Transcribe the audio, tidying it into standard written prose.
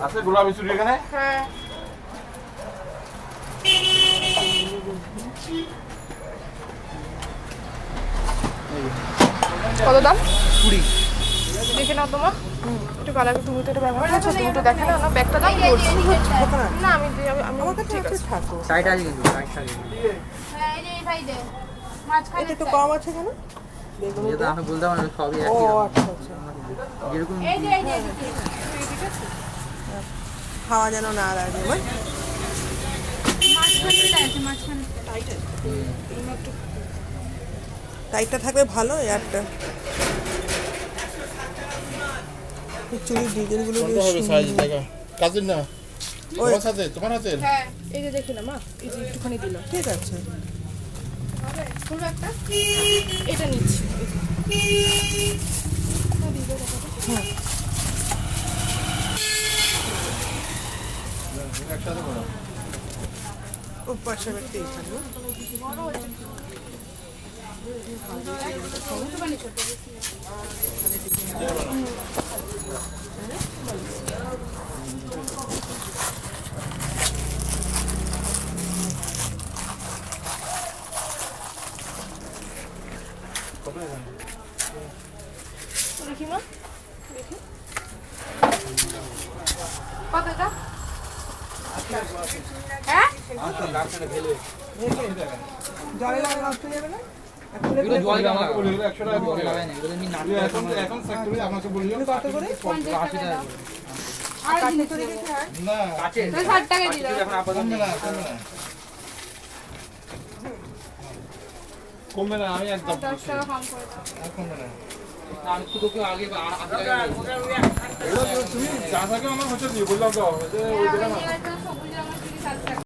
আছে গোলাপি চুড়ি এখানে? হ্যাঁ। কত দাম? 20। দেখে নাও তোমার একটু কালার, তুমি তো এটা ব্যবহার করছো, তুমি তো দেখে নাও না ব্যাগটা দাম বলছি না। আমি আমার কাছে আছে থাকো। সাইড আছে কিন্তু, সাইড থাকে। হ্যাঁ, এই যে এই সাইডে মাঝখানে এটা একটু কম আছে কেন? যেটা আমি বলতে পারবো না, সবই ও একই রকম। আচ্ছা আচ্ছা। যেরকম এই যে এদিকে। হাওয়া যেন না লাগে। মাঝখানে আছে, মাঝখানে টাইটটা থাকলে ভালো, এয়ারটা। চুড়ির ডিজাইনগুলো কোনটা হবে সাইজ দেখা? কাজিন না? ওই। তোমার সাথে, তোমার হাতে? হ্যাঁ এই যে দেখে না মা, এই যে একটুখানি দিলাম। ঠিক আছে। পুরো একটা এটা নিচ্ছি। একসাথে করো। ও পাশে একটা এইখানে। দেখি মা, দেখি কত এটা? হ্যাঁ জলে লাগা নষ্ট হয়ে যাবে না? এগুলো জল জমা আমাকে বলে দিলো 100 টাকা জল করে। লাগায় না, এগুলো এমনি নাড়তে এখন এখন ফ্যাক্টরি আমাকে বললো কত করে? 80 টাকা করে। আর কাঠি করে রেখে আর না কাছে 60 টাকা দিলাম। এখন আপাতত কমবে না, কমবে না। কমবে না, আমি একদম 10 টাকা কম করে দাও। আর কমবে না। আমি তো তোকে আগে 80 টাকা এগুলো তুমি যা থাকে আমার হচ্ছে দিয়ে বললাম তো যে ওই আবার দোকানে নিয়ে একটা সবুজ রঙের চুড়ি 60 টাকা।